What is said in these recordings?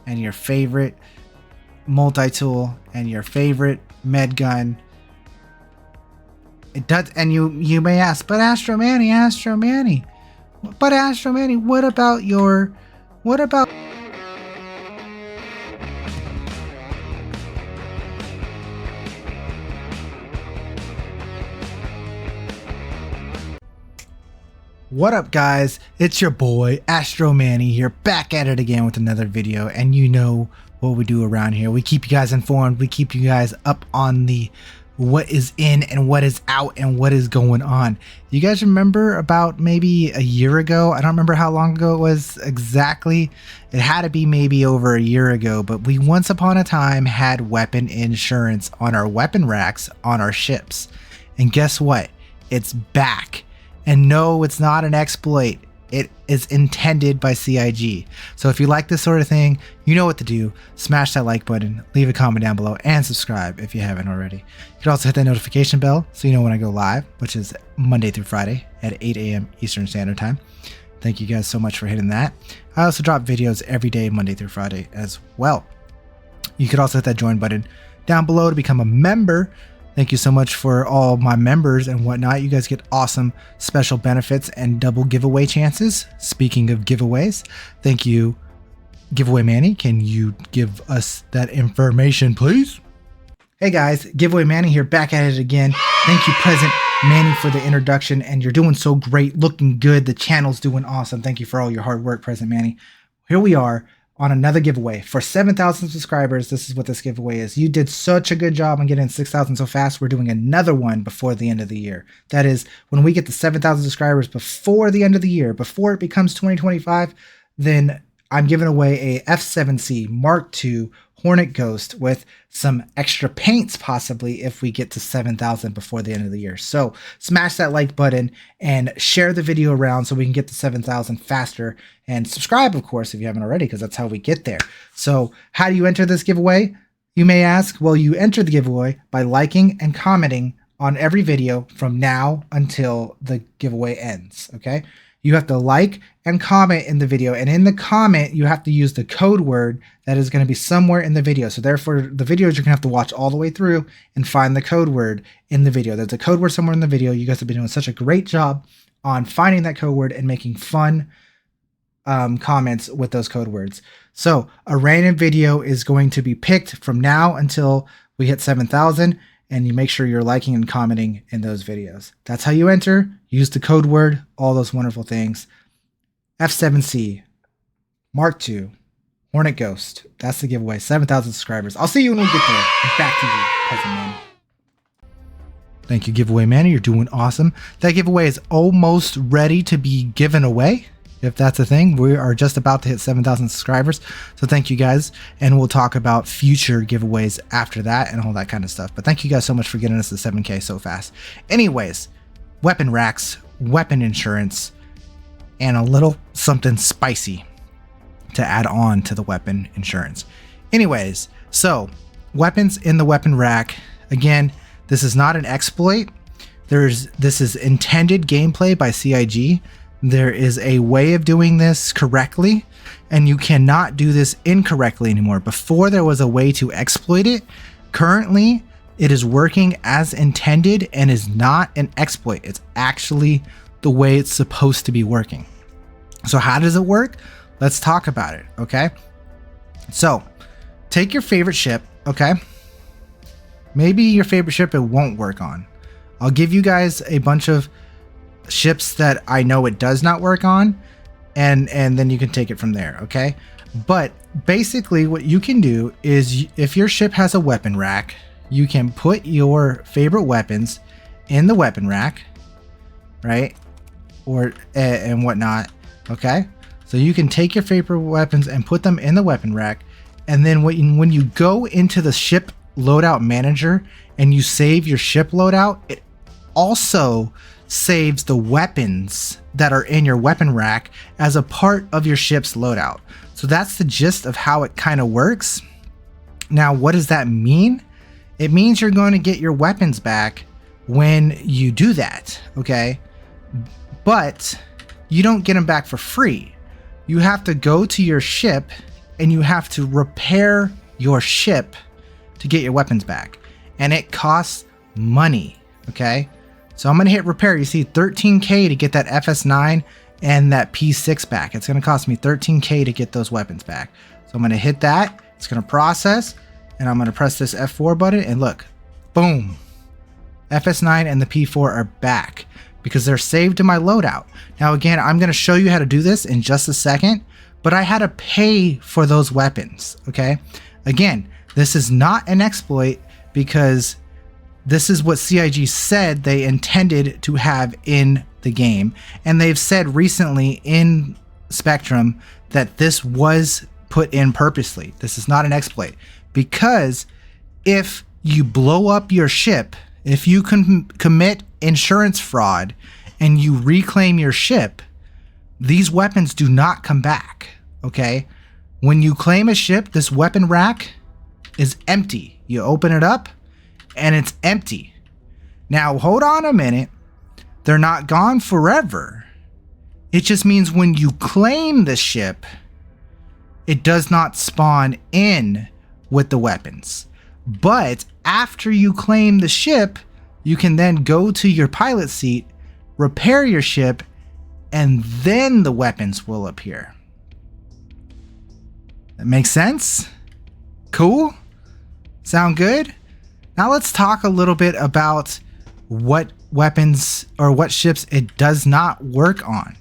and your favorite multi-tool and your favorite med gun. It does, and you may ask, but Astro Manny, what about your, what about? What up guys, it's your boy Astro Manny here, back at it again with another video. And you know what we do around here. We keep you guys informed, we keep you guys up on the what is in and what is out and what is going on. You guys remember about maybe a year ago, I don't remember how long ago it was exactly, it had to be maybe over a year ago, but we once upon a time had weapon insurance on our weapon racks on our ships. And guess what? It's back. And no, it's not an exploit. It is intended by CIG. So if you like this sort of thing, you know what to do. Smash that like button, leave a comment down below, and subscribe if you haven't already. You can also hit that notification bell so you know when I go live, which is Monday through Friday at 8 a.m. Eastern Standard Time. Thank you guys so much for hitting that. I also drop videos every day, Monday through Friday as well. You could also hit that join button down below to become a member. Thank you so much for all my members and whatnot. You guys get awesome special benefits and double giveaway chances. Speaking of giveaways, thank you, Giveaway Manny. Can you give us that information, please? Hey guys, Giveaway Manny here, back at it again. Thank you, Present Manny, for the introduction. And you're doing so great, looking good. The channel's doing awesome. Thank you for all your hard work, Present Manny. Here we are on another giveaway for 7,000 subscribers. This is what this giveaway is. You did such a good job on getting 6,000 so fast. We're doing another one before the end of the year. That is, when we get to 7,000 subscribers before the end of the year, before it becomes 2025, then I'm giving away a F7C Mark II Hornet Ghost with some extra paints possibly if we get to 7,000 before the end of the year. So smash that like button and share the video around so we can get to 7,000 faster, and subscribe of course if you haven't already, because that's how we get there. So how do you enter this giveaway, you may ask? Well, you enter the giveaway by liking and commenting on every video from now until the giveaway ends. Okay, you have to like and comment in the video, and in the comment you have to use the code word that is going to be somewhere in the video. So therefore the videos you're gonna have to watch all the way through and find the code word in the video. There's a code word somewhere in the video. You guys have been doing such a great job on finding that code word and making fun comments with those code words. So a random video is going to be picked from now until we hit 7,000, and you make sure you're liking and commenting in those videos. That's how you enter. Use the code word, all those wonderful things. F7C Mark II Hornet Ghost. That's the giveaway. 7,000 subscribers. I'll see you when we get there. And back to you, Present Manny. Thank you, Giveaway Manny. You're doing awesome. That giveaway is almost ready to be given away, if that's a thing. We are just about to hit 7,000 subscribers. So thank you guys. And we'll talk about future giveaways after that and all that kind of stuff. But thank you guys so much for getting us to 7K so fast. Anyways, weapon racks, weapon insurance, and a little something spicy to add on to the weapon insurance. Anyways, so weapons in the weapon rack. Again, this is not an exploit. This is intended gameplay by CIG. There is a way of doing this correctly, and you cannot do this incorrectly anymore. Before there was a way to exploit it. Currently, it is working as intended and is not an exploit. It's actually the way it's supposed to be working. So how does it work? Let's talk about it, okay? So take your favorite ship, okay? Maybe your favorite ship it won't work on. I'll give you guys a bunch of ships that I know it does not work on, and then you can take it from there, okay? But basically what you can do is, if your ship has a weapon rack, you can put your favorite weapons in the weapon rack, right? Or and whatnot, okay? So you can take your favorite weapons and put them in the weapon rack, and then when you go into the ship loadout manager and you save your ship loadout, it also saves the weapons that are in your weapon rack as a part of your ship's loadout. So that's the gist of how it kind of works. Now, what does that mean? It means you're going to get your weapons back when you do that, okay? But you don't get them back for free. You have to go to your ship and you have to repair your ship to get your weapons back. And it costs money, okay? So I'm gonna hit repair. You see 13K to get that FS9 and that P6 back. It's gonna cost me 13K to get those weapons back. So I'm gonna hit that, it's gonna process, and I'm gonna press this F4 button, and look, boom. FS9 and the P4 are back because they're saved to my loadout. Now again, I'm gonna show you how to do this in just a second, but I had to pay for those weapons, okay? Again, this is not an exploit because this is what CIG said they intended to have in the game. And they've said recently in Spectrum that this was put in purposely. This is not an exploit, because if you blow up your ship, if you can commit insurance fraud and you reclaim your ship, these weapons do not come back, okay? When you claim a ship, this weapon rack is empty. You open it up and it's empty. Now, hold on a minute. They're not gone forever. It just means when you claim the ship, it does not spawn in with the weapons. But after you claim the ship, you can then go to your pilot seat, repair your ship, and then the weapons will appear. That makes sense? Cool? Sound good? Now let's talk a little bit about what weapons or what ships it does not work on.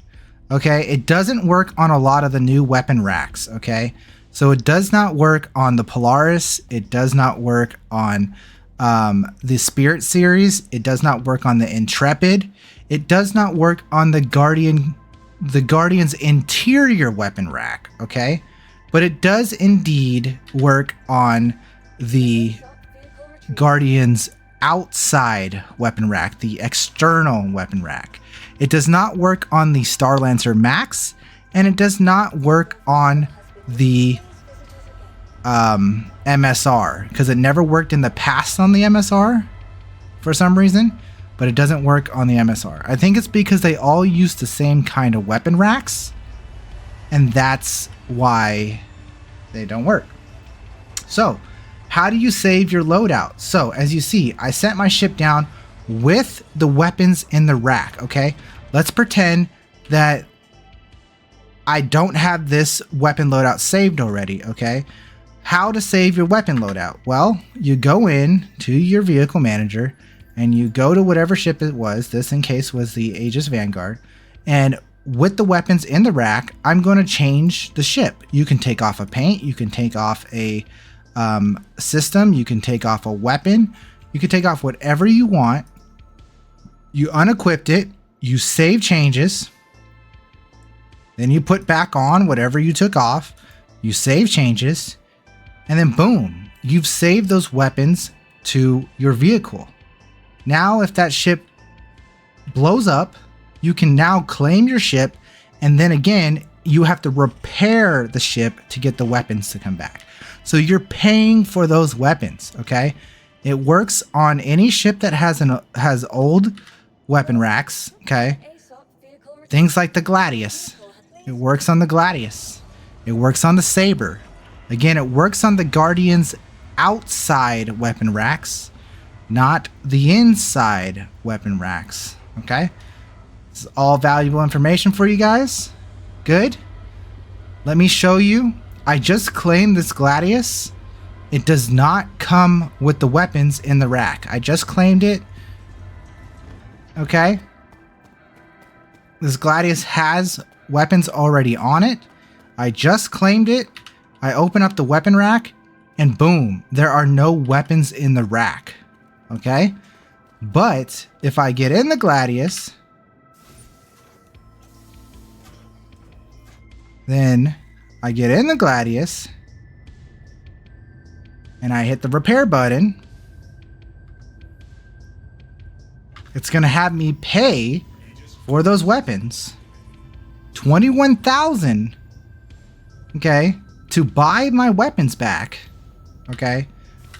Okay, it doesn't work on a lot of the new weapon racks, okay? So it does not work on the Polaris, it does not work on the Spirit series, it does not work on the Intrepid, it does not work on the Guardian's interior weapon rack, okay? But it does indeed work on the Guardian's outside weapon rack, the external weapon rack. It does not work on the Star Lancer Max, and it does not work on the MSR, because it never worked in the past on the MSR for some reason, but it doesn't work on the MSR. I think it's because they all use the same kind of weapon racks, and that's why they don't work. So, how do you save your loadout? So, as you see, I set my ship down with the weapons in the rack, okay? Let's pretend that I don't have this weapon loadout saved already, okay? How to save your weapon loadout? Well, you go in to your vehicle manager and you go to whatever ship it was. This in case was the Aegis Vanguard. And with the weapons in the rack, I'm going to change the ship. You can take off a paint, you can take off a system, you can take off a weapon, you can take off whatever you want. You unequipped it, you save changes, then you put back on whatever you took off, you save changes, and then boom, you've saved those weapons to your vehicle. Now if that ship blows up, you can now claim your ship, and then again you have to repair the ship to get the weapons to come back. So you're paying for those weapons, okay? It works on any ship that has old weapon racks, okay? Things like the Gladius. It works on the Gladius. It works on the Saber. Again, it works on the Guardian's outside weapon racks, not the inside weapon racks, okay? This is all valuable information for you guys. Good. Let me show you. I just claimed this Gladius. It does not come with the weapons in the rack. I just claimed it. Okay. This Gladius has weapons already on it. I just claimed it. I open up the weapon rack and boom, there are no weapons in the rack. Okay. But if I get in the Gladius, then I get in the Gladius and I hit the repair button, it's going to have me pay for those weapons 21,000, okay, to buy my weapons back, okay?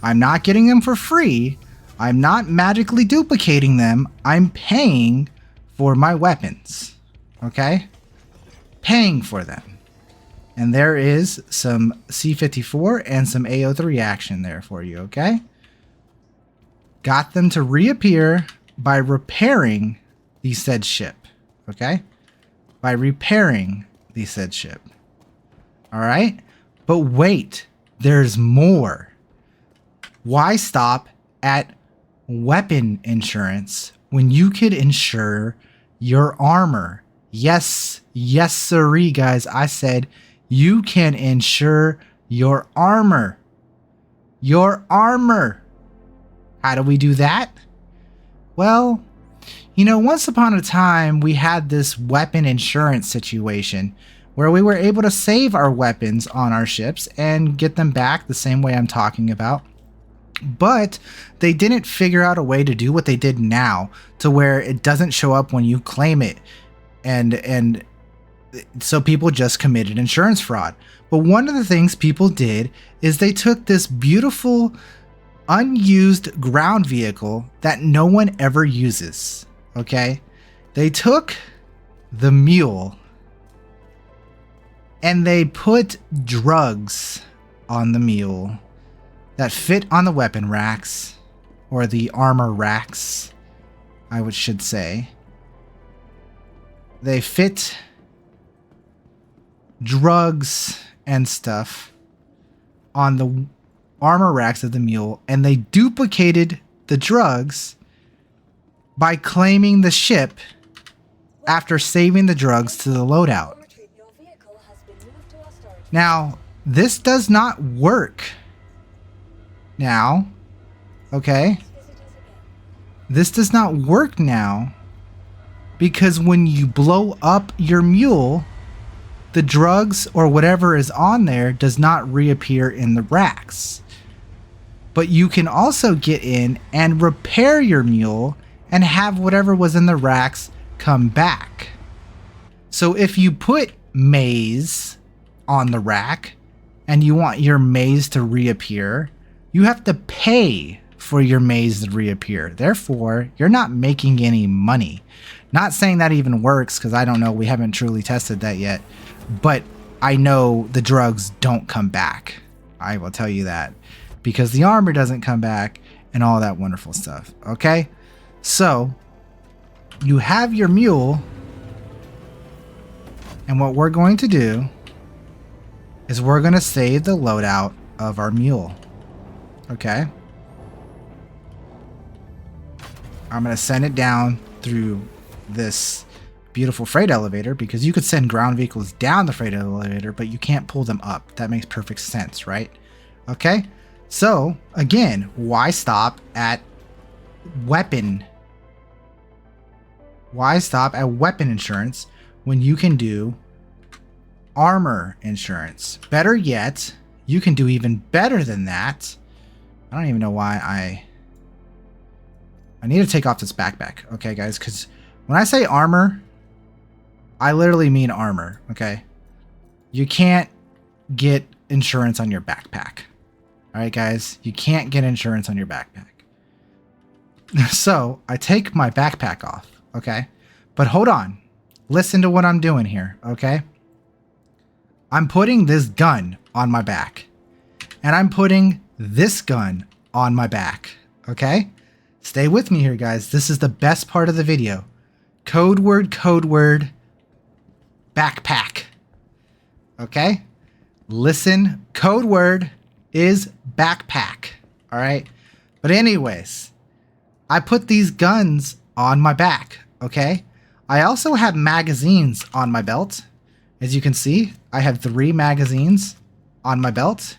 I'm not getting them for free. I'm not magically duplicating them. I'm paying for my weapons, okay? Paying for them. And there is some C54 and some AO3 action there for you, okay? Got them to reappear by repairing the said ship, okay? By repairing the said ship. All right? But wait, there's more. Why stop at weapon insurance when you could insure your armor? Yes, yes sirree, guys. I said you can insure your armor. Your armor. How do we do that? Well, you know, once upon a time, we had this weapon insurance situation where we were able to save our weapons on our ships and get them back the same way I'm talking about. But they didn't figure out a way to do what they did now, to where it doesn't show up when you claim it. And so people just committed insurance fraud. But one of the things people did is they took this beautiful unused ground vehicle that no one ever uses. Okay? They took the mule and they put drugs on the mule that fit on the weapon racks, or the armor racks, I should say. They fit drugs and stuff on the armor racks of the mule, and they duplicated the drugs by claiming the ship after saving the drugs to the loadout. Now, this does not work. Now, okay? This does not work now because when you blow up your mule, the drugs or whatever is on there does not reappear in the racks. But you can also get in and repair your mule and have whatever was in the racks come back. So if you put maze on the rack and you want your maze to reappear, you have to pay for your maze to reappear. Therefore, you're not making any money. Not saying that even works, because I don't know. We haven't truly tested that yet. But I know the drugs don't come back. I will tell you that. Because the armor doesn't come back and all that wonderful stuff. Okay? So, you have your mule. And what we're going to do is we're going to save the loadout of our mule. Okay? I'm going to send it down through this beautiful freight elevator, because you could send ground vehicles down the freight elevator, but you can't pull them up. That makes perfect sense, right? Okay? So, again, why stop at weapon? Why stop at weapon insurance when you can do armor insurance? Better yet, you can do even better than that. I don't even know why I need to take off this backpack, okay, guys? Because when I say armor, I literally mean armor, okay? You can't get insurance on your backpack. All right, guys? You can't get insurance on your backpack. So, I take my backpack off, okay? But hold on. Listen to what I'm doing here, okay? I'm putting this gun on my back. And I'm putting this gun on my back, okay? Stay with me here, guys. This is the best part of the video. Code word, backpack. Okay? Listen, code word is backpack. All right? But anyways, I put these guns on my back, okay? I also have magazines on my belt. As you can see, I have 3 magazines on my belt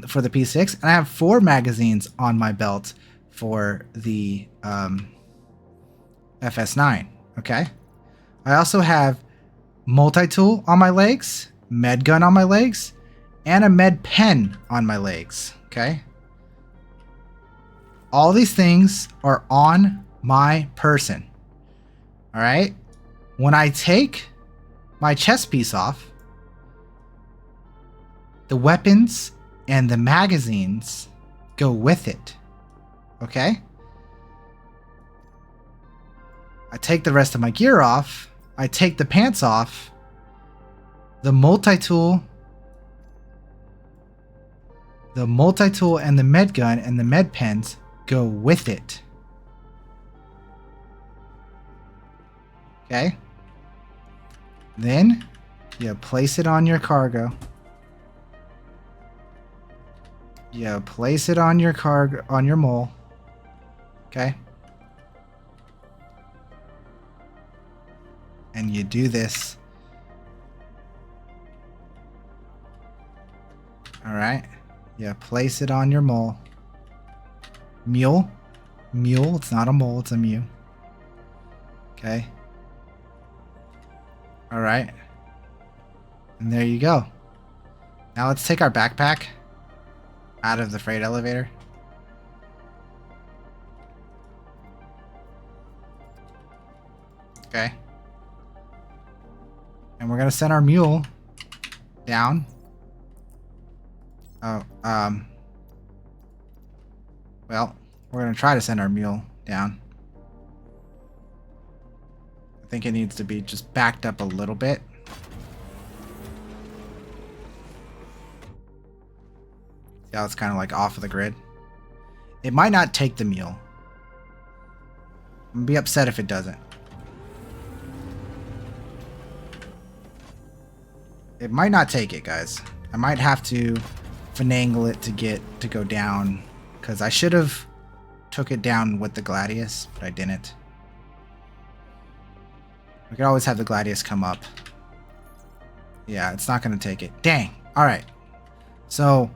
for the P6, and I have 4 magazines on my belt for the FS9, okay? I also have multi-tool on my legs, med gun on my legs, and a med pen on my legs, okay? All these things are on my person, all right? When I take my chest piece off, the weapons and the magazines go with it, okay? I take the rest of my gear off, I take the pants off, The multi-tool and the med gun and the med pens go with it. Okay? Then you place it on your cargo. You place it on your mole. Okay? And you do this. All right. You place it on your mole. Mule. Mule. It's not a mole. It's a mew. Okay. All right. And there you go. Now let's take our backpack out of the freight elevator. Okay. And we're going to set our mule down. Oh, well, we're going to try to send our mule down. I think it needs to be just backed up a little bit. See how it's kind of like off of the grid? It might not take the mule. I'm going to be upset if it doesn't. It might not take it, guys. I might have to finagle it to go down, because I should have took it down with the Gladius, but I didn't. We could always have the Gladius come up. Yeah, it's not going to take it. Dang. All right. So,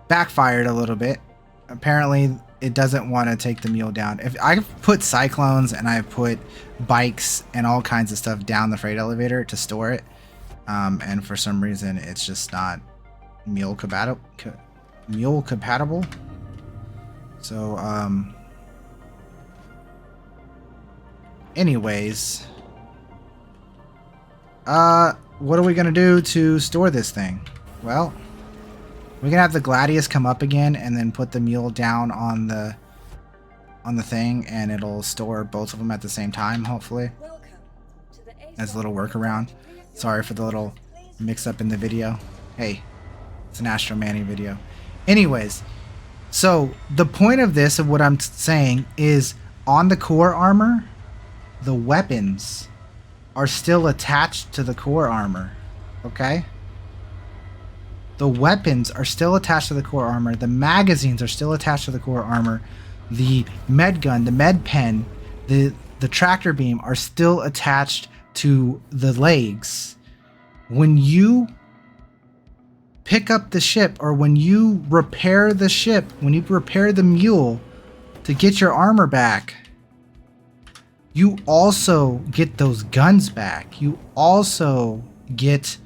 backfired a little bit. Apparently, it doesn't want to take the mule down. If I put cyclones and I put bikes and all kinds of stuff down the freight elevator to store it, and for some reason it's just not mule compatible. So, anyways, what are we gonna do to store this thing? Well, we're gonna have the Gladius come up again and then put the mule down on the thing, and it'll store both of them at the same time, hopefully, as a little workaround. Sorry for the little mix up in the video. Hey, it's an Astro Manny video. Anyways, so the point of this, of what I'm saying, is on the core armor, the weapons are still attached to the core armor. Okay? The weapons are still attached to the core armor. The magazines are still attached to the core armor. The med gun, the med pen, the tractor beam are still attached to the legs. When you pick up the ship, or when you repair the ship, when you repair the mule to get your armor back, you also get those guns back. You also get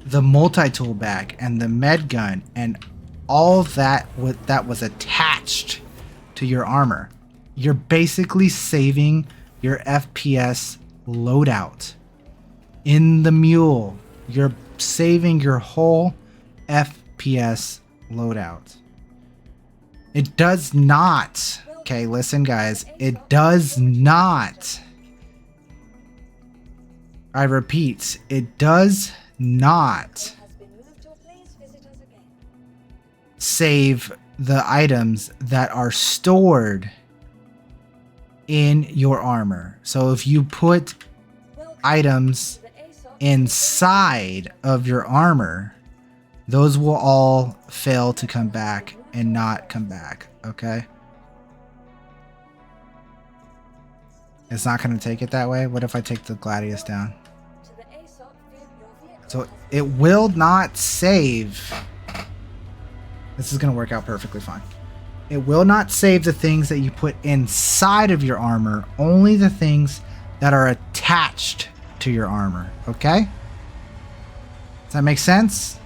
the multi-tool back and the med gun and all that was attached to your armor. You're basically saving your FPS loadout. In the mule, you're saving your whole FPS loadout. It does not, okay, listen guys, it does not, I repeat, it does not save the items that are stored in your armor. So if you put items inside of your armor, those will all fail to come back and not come back, okay? It's not going to take it that way. What if I take the Gladius down? So it will not save. This is going to work out perfectly fine. It will not save the things that you put inside of your armor, only the things that are attached to your armor, okay? Does that make sense?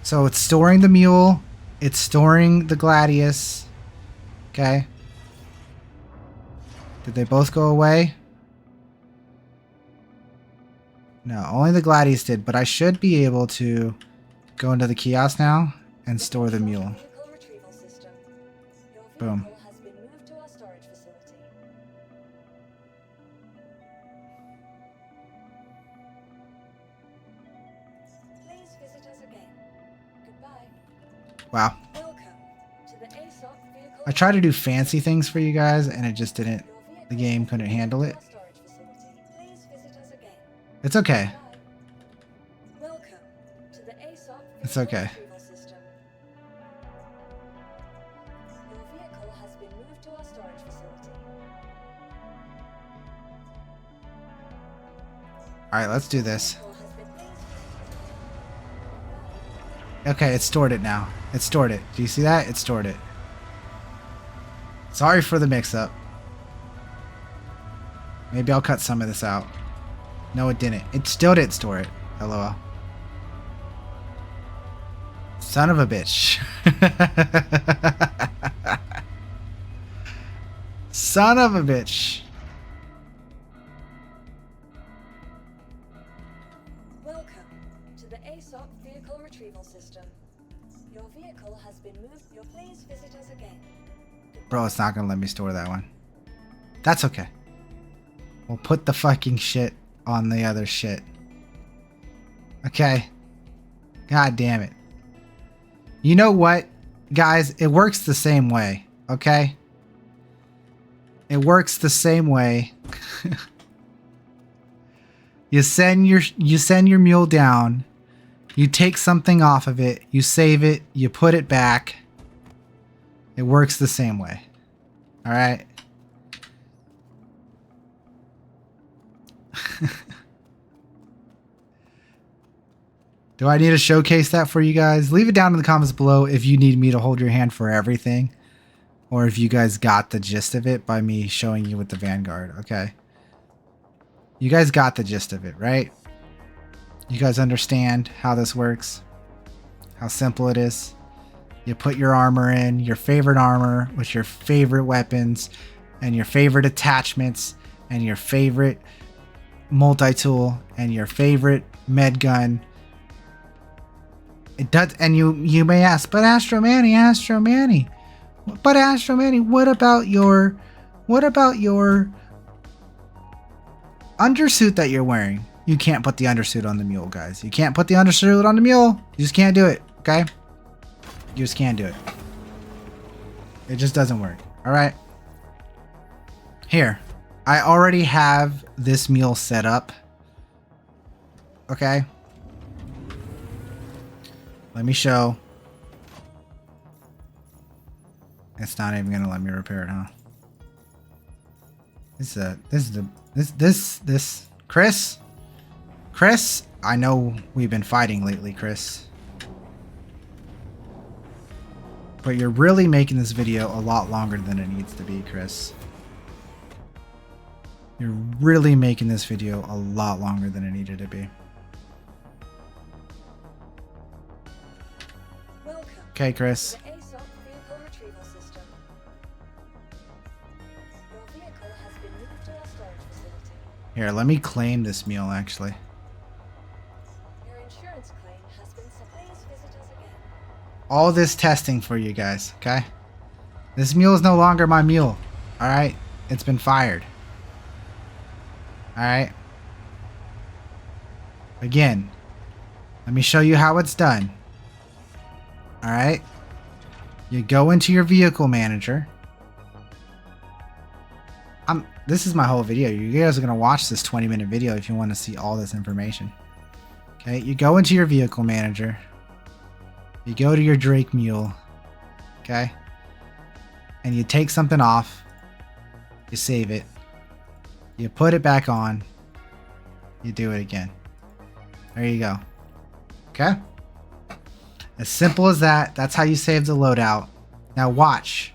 So it's storing the mule, it's storing the Gladius, okay? Did they both go away? No, only the Gladius did, but I should be able to go into the kiosk now and store the mule. Boom. Wow. I tried to do fancy things for you guys and it just didn't. The game couldn't handle it. It's okay. It's okay. Alright, let's do this. Okay, it stored it now. It stored it. Do you see that? It stored it. Sorry for the mix-up. Maybe I'll cut some of this out. No, it didn't. It still didn't store it. LOL. Son of a bitch. Son of a bitch. Welcome to the ASOC vehicle retrieval system. Your vehicle has been moved. Please visit us again. Bro, it's not gonna let me store that one. That's okay. We'll put the fucking shit on the other shit. Okay. God damn it. You know what, guys? It works the same way, okay? It works the same way. You send your mule down, you take something off of it, you save it, you put it back. It works the same way. All right? Do I need to showcase that for you guys? Leave it down in the comments below if you need me to hold your hand for everything. Or if you guys got the gist of it by me showing you with the Vanguard. Okay. You guys got the gist of it, right? You guys understand how this works? How simple it is? You put your armor in, your favorite armor with your favorite weapons and your favorite attachments and your favorite multi-tool and your favorite med gun. It does, and you may ask, but Astro Manny, but Astro Manny, what about your undersuit that you're wearing? You can't put the undersuit on the mule, guys. You can't put the undersuit on the mule. You just can't do it, okay? You just can't do it. It just doesn't work, all right? Here, I already have this mule set up, okay? Let me show. It's not even gonna let me repair it, huh? This Chris, I know we've been fighting lately, Chris. But you're really making this video a lot longer than it needs to be, Chris. You're really making this video a lot longer than it needed to be. Okay, Chris. Here, let me claim this mule, actually. Your insurance claim has been submitted. Please visit us again. All this testing for you guys, okay? This mule is no longer my mule, alright? It's been fired. Alright? Again, let me show you how it's done. Alright? You go into your vehicle manager. This is my whole video. You guys are going to watch this 20-minute video if you want to see all this information. Okay, you go into your vehicle manager. You go to your Drake mule. Okay? And you take something off. You save it. You put it back on. You do it again. There you go. Okay? As simple as that. That's how you save the loadout. Now watch.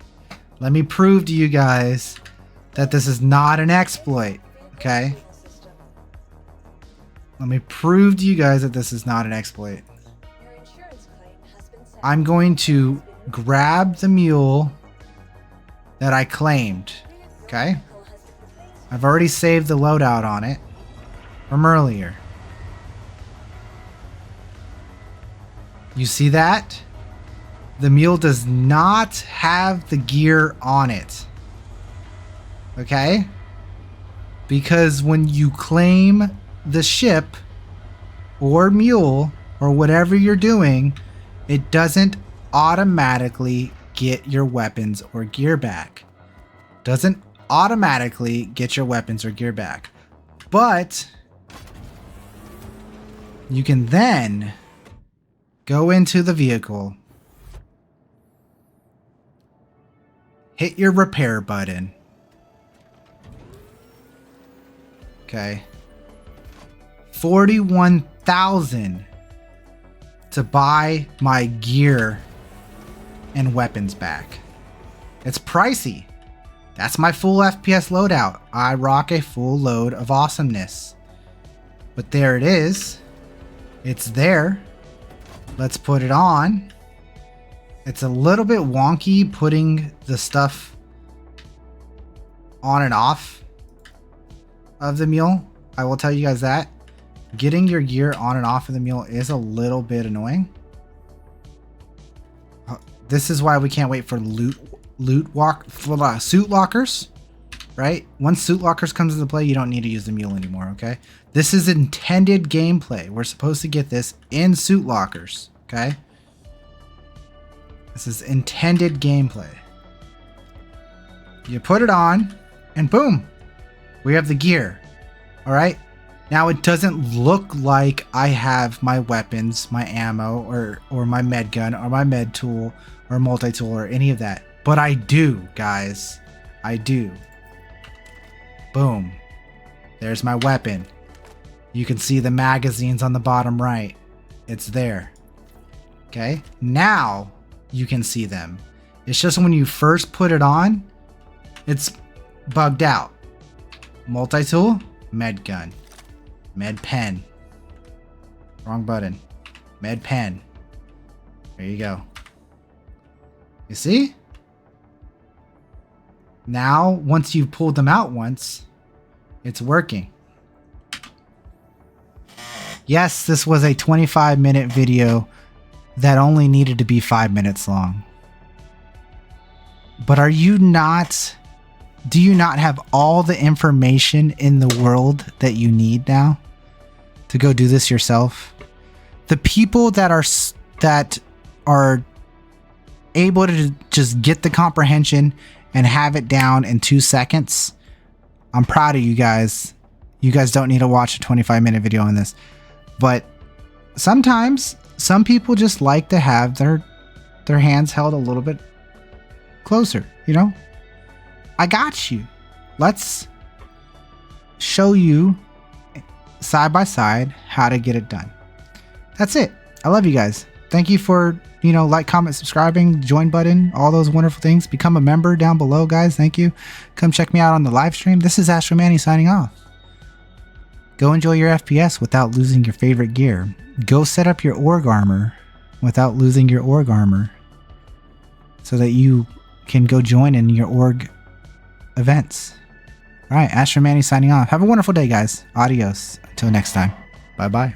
Let me prove to you guys that this is not an exploit. Okay? Let me prove to you guys that this is not an exploit. I'm going to grab the mule that I claimed. Okay? I've already saved the loadout on it from earlier. You see that? The mule does not have the gear on it. Okay? Because when you claim the ship or mule or whatever you're doing, it doesn't automatically get your weapons or gear back. Doesn't automatically get your weapons or gear back. But you can then go into the vehicle, hit your repair button. Okay. 41,000 to buy my gear and weapons back. It's pricey. That's my full FPS loadout. I rock a full load of awesomeness. But there it is. It's there. Let's put it on. It's a little bit wonky putting the stuff on and off of the mule. I will tell you guys that. Getting your gear on and off of the mule is a little bit annoying. This is why we can't wait for suit lockers, right? Once suit lockers comes into play, you don't need to use the mule anymore, okay? This is intended gameplay. We're supposed to get this in suit lockers, okay? This is intended gameplay. You put it on, and boom, we have the gear, all right? Now it doesn't look like I have my weapons, my ammo, or my med gun, or my med tool, or multi-tool, or any of that. But I do, guys. I do. Boom. There's my weapon. You can see the magazines on the bottom right. It's there. Okay? Now you can see them. It's just when you first put it on, it's bugged out. Multi-tool, med gun. Med pen. Wrong button. Med pen. There you go. You see? Now, once you've pulled them out once, it's working. Yes, this was a 25-minute video that only needed to be 5 minutes long. But do you not have all the information in the world that you need now to go do this yourself? The people that are able to just get the comprehension and have it down in 2 seconds, I'm proud of you guys. You guys don't need to watch a 25-minute video on this. But sometimes some people just like to have their hands held a little bit closer, you know? I got you. Let's show you side by side how to get it done. That's it. I love you guys. Thank you for, like, comment, subscribing, join button, all those wonderful things. Become a member down below, guys. Thank you. Come check me out on the live stream. This is Astro Manny signing off. Go enjoy your FPS without losing your favorite gear. Go set up your org armor without losing your org armor, so that you can go join in your org events. All right, Astro Manny signing off. Have a wonderful day, guys. Adios. Until next time. Bye-bye.